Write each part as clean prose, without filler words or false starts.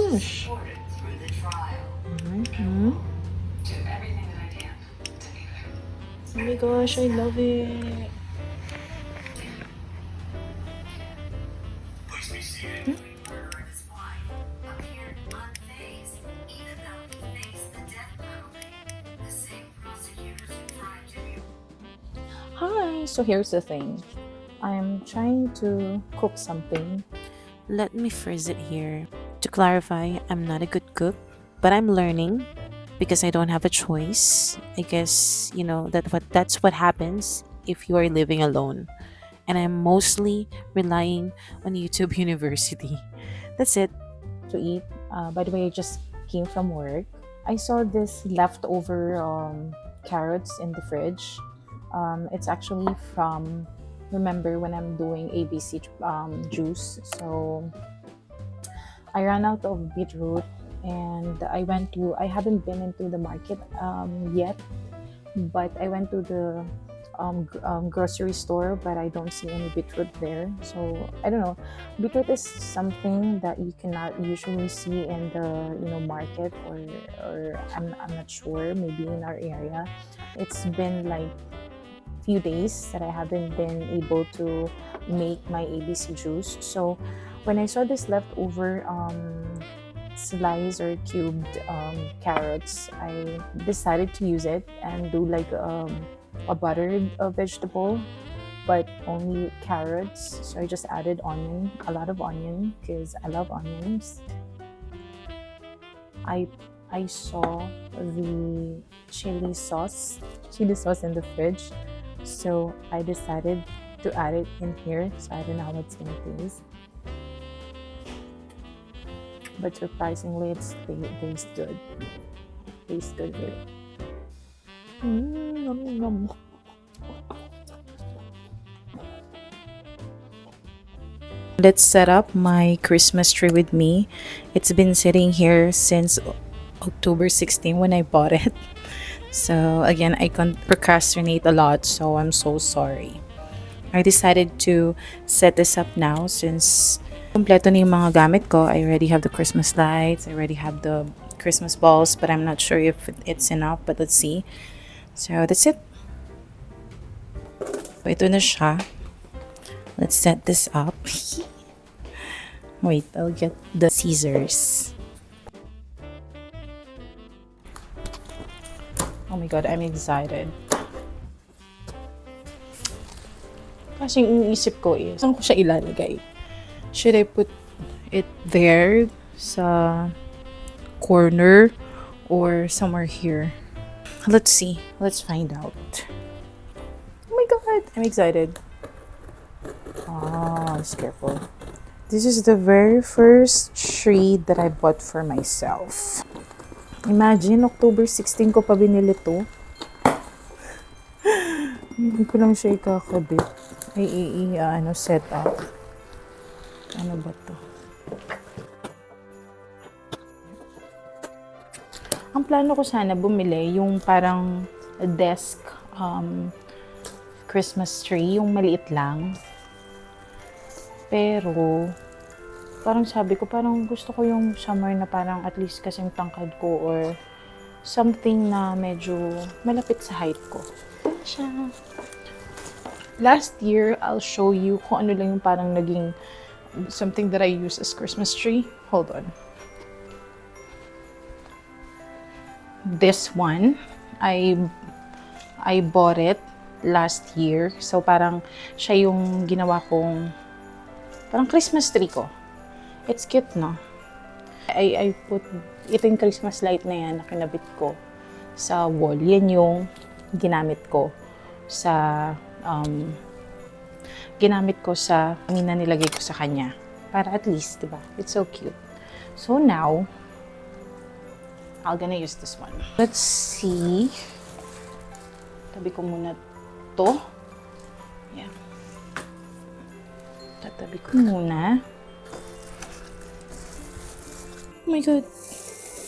gosh. Mm-hmm. Oh my gosh, I love it. Hi, so here's the thing. I'm trying to cook something. Let me phrase it here. To clarify, I'm not a good cook, but I'm learning because I don't have a choice. I guess, that's what happens if you are living alone. And I'm mostly relying on YouTube University. That's it to eat. By the way, I just came from work. I saw this leftover carrots in the fridge. It's actually from, remember when I'm doing ABC juice. So I ran out of beetroot and I haven't been into the market yet, but I went to the grocery store, but I don't see any beetroot there. So I don't know. Beetroot is something that you cannot usually see in the market, or I'm not sure. Maybe in our area, it's been like few days that I haven't been able to make my ABC juice. So when I saw this leftover sliced or cubed carrots, I decided to use it and do like a buttered vegetable, but only carrots. So I just added a lot of onion because I love onions. I saw the chili sauce in the fridge, so I decided to add it in here. So I don't know how it's gonna taste, but surprisingly, tastes good. Tastes good here. Nom, nom. Let's set up my Christmas tree with me. It's been sitting here since October 16 when I bought it. So again, I can procrastinate a lot, so I'm so sorry. I decided to set this up now since kompleto na yung mga gamit ko. I already have the Christmas lights, I already have the Christmas balls, but I'm not sure if it's enough, but let's see. So that's it. So ito na siya. Let's set this up. Wait, I'll get the scissors. Oh my god, I'm excited. Kasi yung iniisip ko is, saan ko siya ilalagay? Should I put it there sa corner or somewhere here? Let's see. Let's find out. Oh my god, I'm excited. Let's careful. This is the very first tree that I bought for myself. Imagine, October 16 ko pa binili to. Hindi ko lang siya ikakabit. Set up. Ano ba to? Ang plano ko sana bumili yung parang desk Christmas tree, yung maliit lang. Pero parang sabi ko, parang gusto ko yung somewhere na parang at least kasing tangkad ko or something na medyo malapit sa height ko. Siya. Last year, I'll show you kung ano lang yung parang naging something that I use as Christmas tree. Hold on. This one, I bought it last year. So parang siya yung ginawa kong parang Christmas tree ko. It's cute, no? I put, ito yung Christmas light na yan na kinabit ko sa wall. Yan yung ginamit ko sa, nilagay ko sa kanya. Para at least, diba? It's so cute. So now, I'm gonna use this one. Let's see. Tabi ko muna to. Yeah. Tatabi ko muna. Oh my god.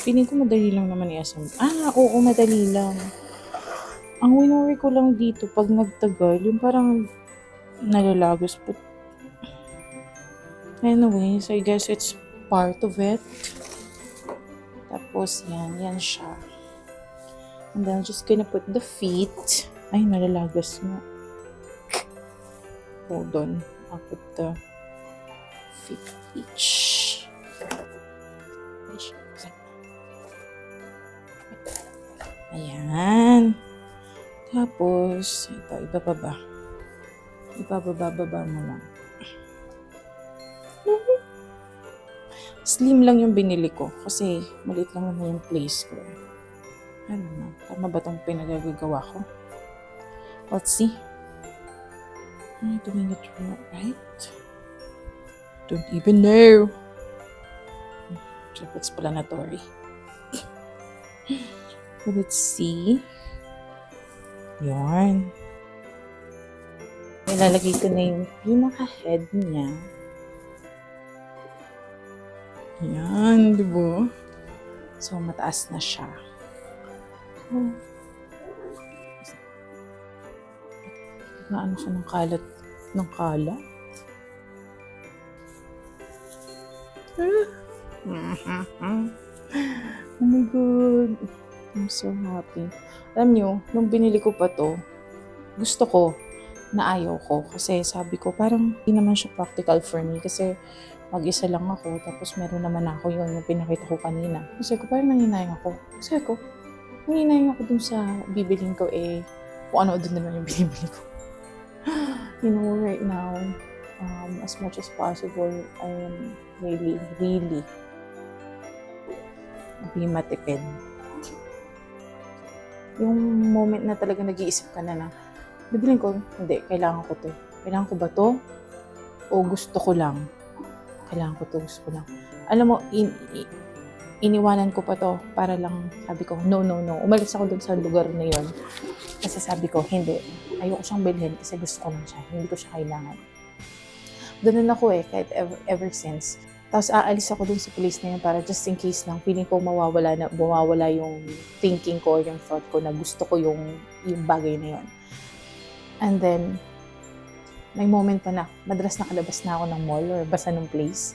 Piling ko madali lang naman i-assemble. Oo, madali lang. Ang winori ko lang dito pag nagtagal, yung parang nalalagos po. Anyways, I guess it's part of it. Tapos, yan siya. And then, I'm just gonna put the feet. Ay, nalalagas nga. Hold on. I'll put the feet each. Ayan. Tapos, ito, ibababa. Ibababa mo lang. Slim lang yung binili ko kasi maliit lang naman yung place ko. Ano na, tama ba itong pinagagagawa ko? Let's see. Am I doing it right? Don't even know. Self-explanatory. Let's see. Yarn. Ilalagay ko na yung pinaka-head niya. Yan, diba? So, mataas na siya. Ano siya ng kalat? Ng kalat? Oh my God. I'm so happy. Alam nyo, nung binili ko pa to, gusto ko na ayaw ko. Kasi sabi ko, parang hindi naman siya practical for me. Kasi mag-isa lang ako, tapos meron naman ako yun, yung pinakita ko kanina. Kasi ko, parang nanginayang ako. Kasi ko, nanginayang ako dun sa bibiling ko kung ano dun naman yung binibili ko. You know, right now, as much as possible, I am really be matipid. Yung moment na talaga nag-iisip ka na bibiling ko, hindi, kailangan ko to. Kailangan ko ba to? O gusto ko lang? Kailangan ko to, gusto ko lang. Alam mo, iniwanan ko pa to para lang, sabi ko, no. Umalis ako dun sa lugar na yun. Kasi sabi ko, hindi. Ayoko siyang bilhin kasi gusto ko lang siya. Hindi ko siya kailangan. Ganun ako kahit ever since. Tapos aalis ako dun sa place na yun para just in case lang, feeling ko mawawala yung thinking ko, yung thought ko na gusto ko yung bagay na yun. And then, may moment pa na, madalas nakalabas na ako ng mall or basta ng place.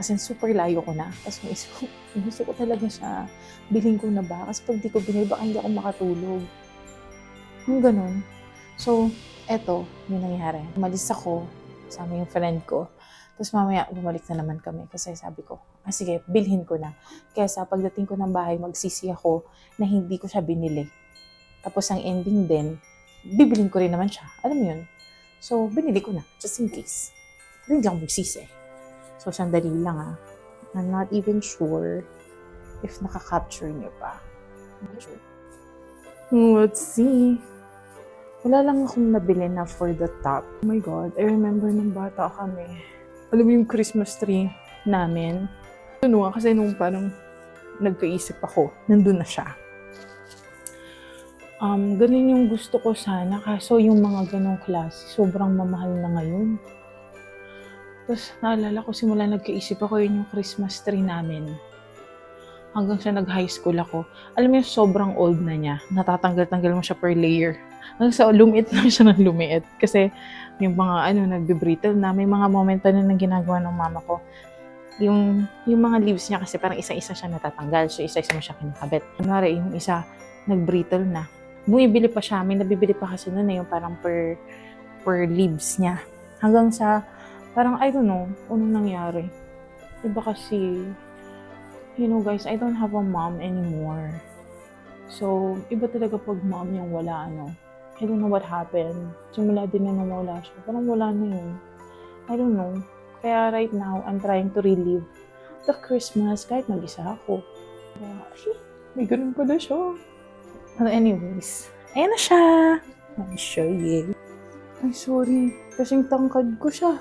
As in, super layo ko na. Tapos may isip ko, gusto ko talaga siya. Bilhin ko na ba? Kasi pag di ko binili, baka hindi ako makatulog. Yung ganun. So, eto, yung nangyari. Umalis ako, kasama yung friend ko. Tapos mamaya, bumalik na naman kami. Kasi sabi ko, sige, bilhin ko na. Kesa pagdating ko ng bahay, magsisi ako na hindi ko siya binili. Tapos ang ending din, bibilhin ko rin naman siya. Alam mo yun? So, binili ko na, just in case. Hindi ako magsisi. So, sandali lang I'm not even sure if nakaka-capture niyo pa. I'm not sure. Let's see. Wala lang akong nabili na for the top. Oh my God, I remember nung bata kami. Alam mo yung Christmas tree namin? Ano kasi nung parang nagkaisip ako, nandun na siya. Ganun yung gusto ko sana. Kaso yung mga ganong klase, sobrang mamahal na ngayon. Tapos naalala ko, simula nagkaisip ako, yun yung Christmas tree namin. Hanggang sa nag-high school ako. Alam mo yung sobrang old na niya. Natatanggal-tanggal mo siya per layer. Hanggang sa lumiit lang siya ng lumiit. Kasi yung mga nagbe-brittle na, may mga moment pa na ginagawa ng mama ko. Yung mga leaves niya kasi parang isa-isa siya natatanggal. So isa-isa mo siya kinakabit. Kunwari, yung isa nag-brittle na. Bumibili pa siya. May nabibili pa kasi nun yung parang per leaves niya. Hanggang sa, parang I don't know, anong nangyari. Diba kasi, you know guys, I don't have a mom anymore. So, iba talaga pag mom yung wala, I don't know what happened. Simula din na nawala siya. Parang wala na yun. I don't know. Kaya right now, I'm trying to relive the Christmas kahit mag-isa ako. May ganun pala siya. Well, anyways, ayan na siya. Let me show you. Ay, sorry. Kasing tangkad ko siya.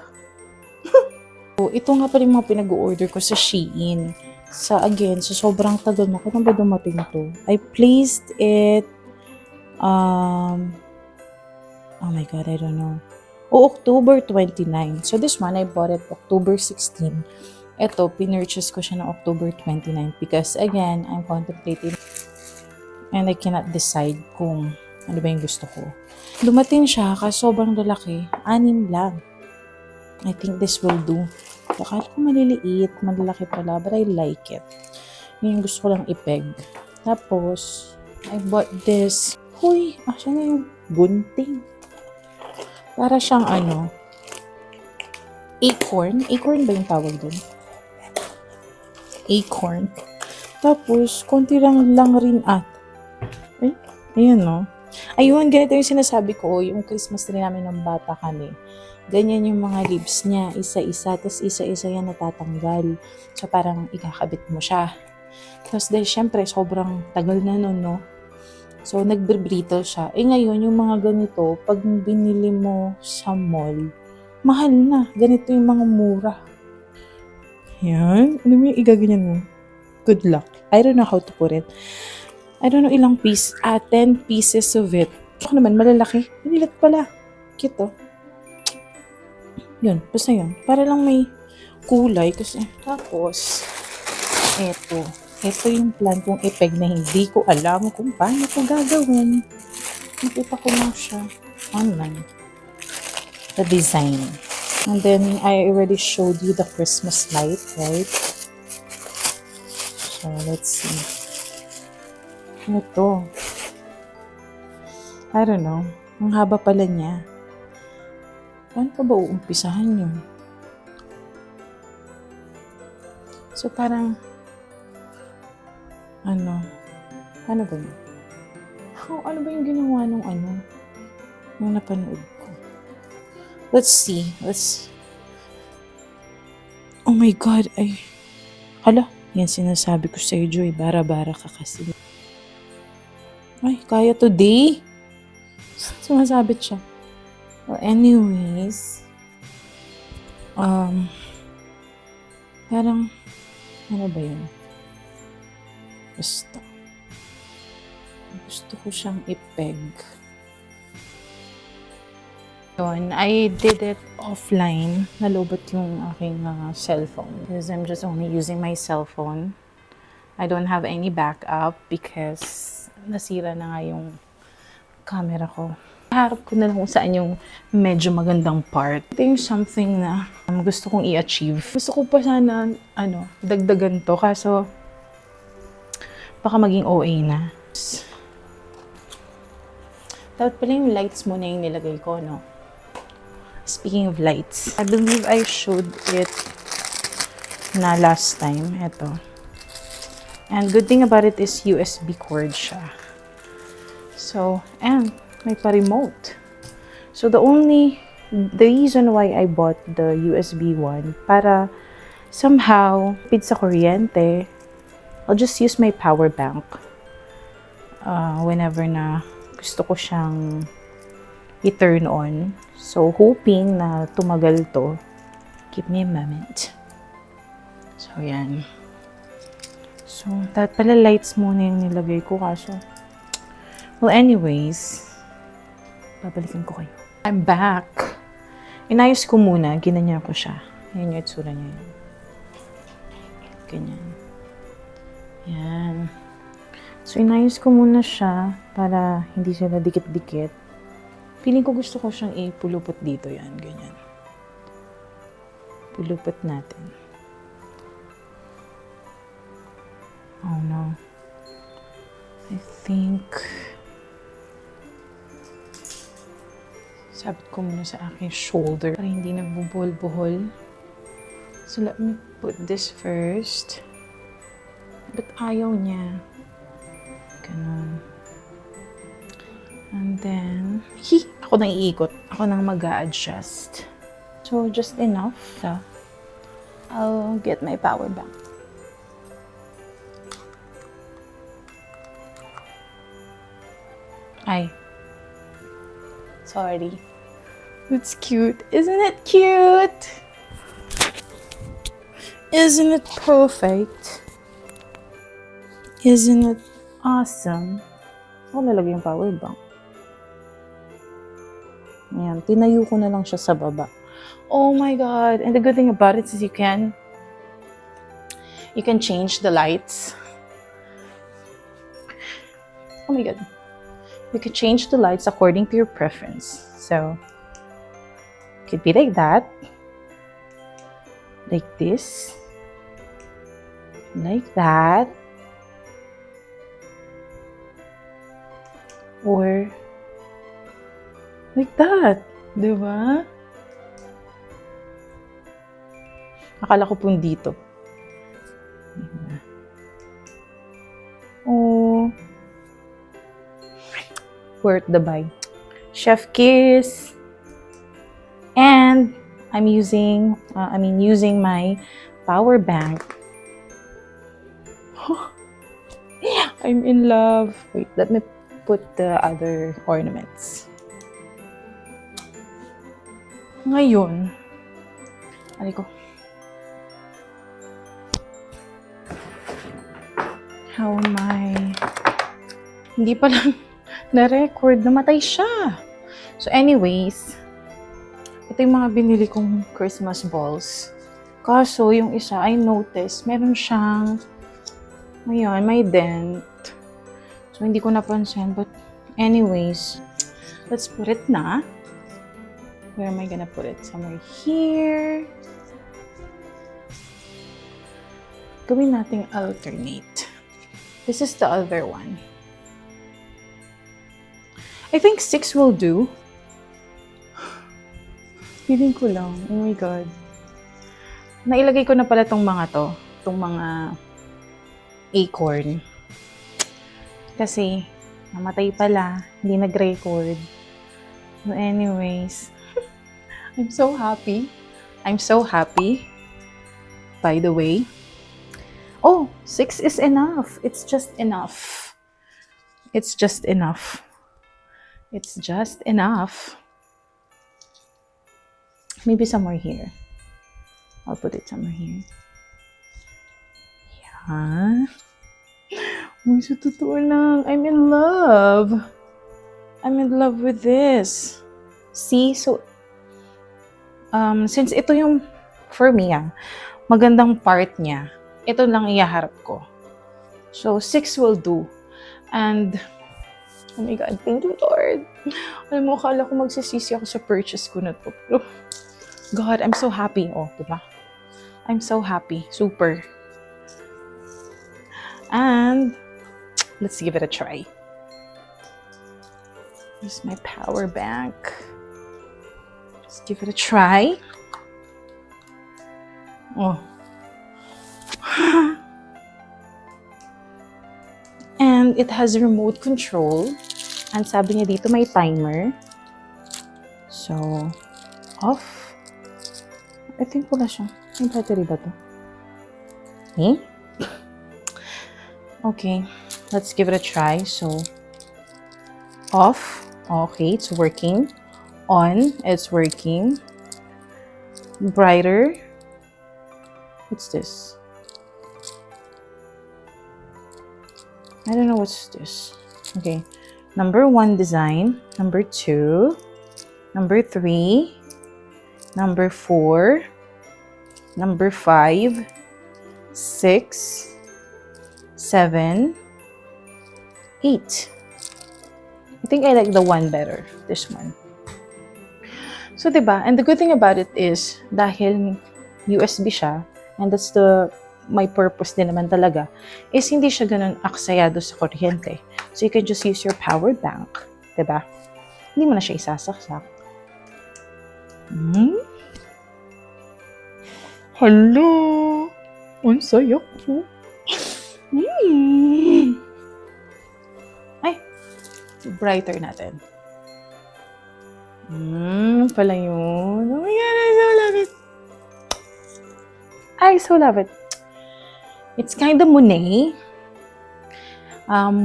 So, ito nga pala yung mga pinag-order ko sa Shein. Sa sobrang tagal na. Kailan ba dumating to? I placed it, oh my God, I don't know. October 29. So, this one, I bought it October 16. Ito, pinurchase ko siya ng October 29 because, again, I'm contemplating and I cannot decide kung ano ba yung gusto ko. Dumating siya kasi sobrang lalaki. 6 lang. I think this will do. Akala ko maliliit, malalaki pala, but I like it. Yun yung gusto ko lang ipeg. Tapos, I bought this. Huy, siya na yung gunting. Para siyang acorn. Acorn ba yung tawag dun? Acorn. Tapos, konti lang rin ayun no. Ayun, ganito yung sinasabi ko, yung Christmas tree namin ng bata kami. Ganyan yung mga leaves niya, isa-isa, tapos isa-isa yan natatanggal. So, parang ikakabit mo siya. Tapos, dahil syempre, sobrang tagal na nun, no? So, nagbe-brittle siya. Ngayon, yung mga ganito, pag binili mo sa mall, mahal na. Ganito yung mga mura. Yan. Ano mo yung igaganyan mo? Good luck. I don't know how to put it. I don't know ilang piece. 10 pieces of it. Ako naman, malalaki. Malilit pala. Cute, oh. Yun. Basta yun. Para lang may kulay. Kasi, tapos, eto. Ito yung plan kong ipeg na hindi ko alam kung paano ko gagawin. Nakita ko lang siya online. The design. And then, I already showed you the Christmas light, right? So, let's see. Ano to? I don't know. Ang haba pala niya. Paano pa ba uumpisahan yun? So, parang paano ba yun? Ano ba yung ginawa nung nung napanood ko? Let's see. Oh my God, hala, yan sinasabi ko sa'yo, Joy, bara-bara ka kasi. Ay, kaya today? Sumasabit siya. Well, anyways, parang, ano ba yun? Basta. Gusto ko siyang ipeg. Yun, I did it offline. Nalobot yung aking cellphone. Because I'm just only using my cellphone. I don't have any backup because nasira na nga yung camera ko. Harap ko na lang kung saan yung medyo magandang part. Ito yung something na gusto kong i-achieve. Gusto ko pa sana, dagdagan to. Kaso, baka maging OA na. Dapat pala yung lights muna yung nilagay ko, no? Speaking of lights, I believe I showed it na last time. Ito. And good thing about it is USB cord siya. So, and may pa-remote. So, the reason why I bought the USB one, para somehow, pid sa kuryente, I'll just use my power bank whenever na gusto ko siyang i-turn on. So, hoping na tumagal to. Give me a moment. So, yan. So, dapat pala lights muna yung nilagay ko kaso. Well, anyways, babalikan ko kayo. I'm back. Inayos ko muna. Ginanyan ko siya. Yan yung itsura niya yan. Ganyan. Yan. So, inayos ko muna siya para hindi sila dikit-dikit. Feeling ko gusto ko siyang ipulupot dito. Yan, ganyan. Pulupot natin. Oh no. I think sabit ko muna sa aking shoulder para hindi nagbubuhol-buhol. So, let me put this first. But ayaw niya. Ganun. And then, ako nang iikot. Ako nang mag-a-adjust. So, just enough. So, I'll get my power bank. Ay. Sorry. It's cute. Isn't it cute? Isn't it perfect? Isn't it awesome? Ako lalagay yung power bank. Ayan, tinayo ko na lang siya sa baba. Oh my God! And the good thing about it is you can change the lights. Oh my God. You can change the lights according to your preference. So, it could be like that. Like this. Like that. Or like that. Diba? Akala ko pong dito. Oh. Worth the buy. Chef kiss. And I'm using my power bank. I'm in love. Wait, let me put the other ornaments. Ngayon, alay ko. How am I? Hindi pa lang na-record. Namatay siya. So anyways, ito yung mga binili kong Christmas balls. Kaso, yung isa, I noticed, meron siyang, ngayon, may dent. So, hindi ko napansin. But anyways, let's put it na. Where am I gonna put it? Somewhere here. Gawin nating alternate. This is the other one. I think 6 will do. Feeling ko lang. Oh my God. Nailagay ko na pala tong mga to. Tong mga acorn. Kasi, namatay pala. Hindi nag-record. So anyways, I'm so happy. I'm so happy. By the way. Oh, 6 is enough. It's just enough. It's just enough. It's just enough. Maybe somewhere here. I'll put it somewhere here. Yeah. Uy, sa totoo lang, I'm in love. I'm in love with this. See, so, since ito yung, for me, magandang part niya, ito lang iyaharap ko. So, 6 will do. And, oh my God, thank you, Lord. Alam mo, akala ko magsisisi ako sa purchase ko na to. Pero, God, I'm so happy. Oh, diba? I'm so happy. Super. And, let's give it a try. Here's my power bank. Let's give it a try. Oh. And it has remote control. And sabi niya dito may timer. So, off. I think wala siya. May battery ba to? Eh? Okay. Let's give it a try. So, off. Okay, it's working. On. It's working. Brighter. What's this? I don't know what's this. Okay. Number 1 design. Number 2. Number 3. Number 4. Number 5. 6. 7. 8. I think I like the one better. This one. So, diba? And the good thing about it is, dahil USB siya, and that's my purpose din naman talaga, is hindi siya ganun aksayado sa kuryente. So, you can just use your power bank. Diba? Hindi mo na siya isasaksak. Hello! Ang saya ko. Ay! Brighter natin. Pala yun. Oh my God, I so love it. I so love it. It's kind of Monet.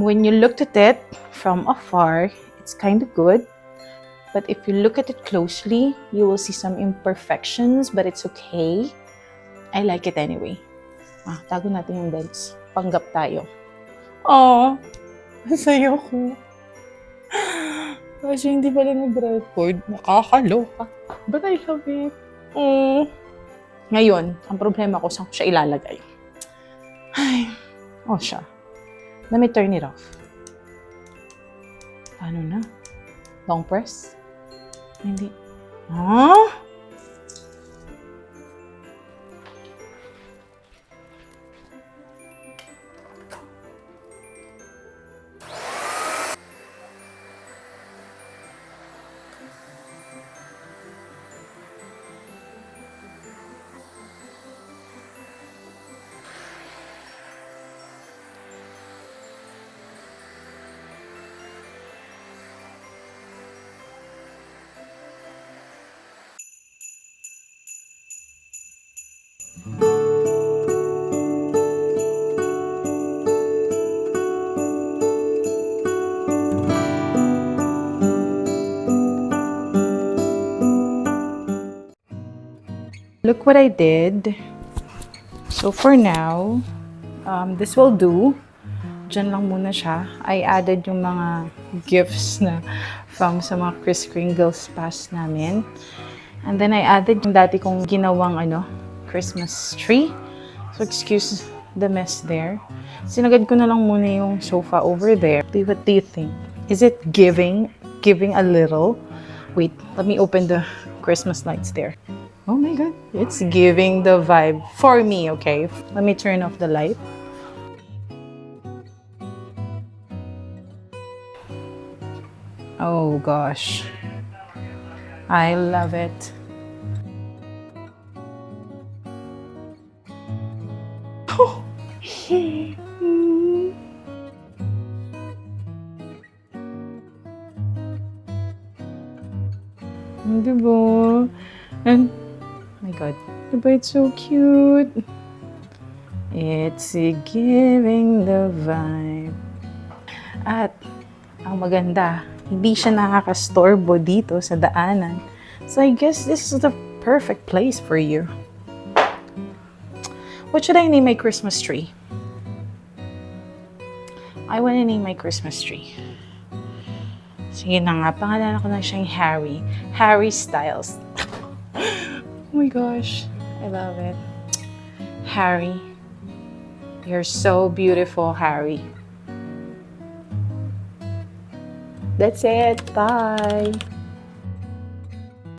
When you looked at it from afar, it's kind of good. But if you look at it closely, you will see some imperfections, but it's okay. I like it anyway. Tago natin yung dents. Panggap tayo. Aww, masaya ko. Kasi hindi pala nag-record. Nakakaloka. But I love it. Ngayon, ang problema ko, saan ko siya ilalagay? Ay, siya. Let me turn it off. Paano na? Long press? Hindi. Look what I did. So for now, this will do. Diyan lang muna siya. I added yung mga gifts na from sa mga Kris Kringles past namin. And then I added yung dati kong ginawang Christmas tree. So excuse the mess there. Sinagad ko na lang muna yung sofa over there. What do you think? Is it giving a little? Wait, let me open the Christmas lights there. Oh my God, it's giving the vibe for me, okay? Let me turn off the light. Oh gosh, I love it. Diba? And, oh my God, diba it's so cute? It's giving the vibe. At, ang maganda, hindi siya nakakastorbo dito sa daanan. So I guess this is the perfect place for you. What should I name my Christmas tree? I want to name my Christmas tree. Sige na nga, pangalan ko na siyang Harry. Harry Styles. Oh my gosh, I love it. Harry, you're so beautiful, Harry. That's it. Bye.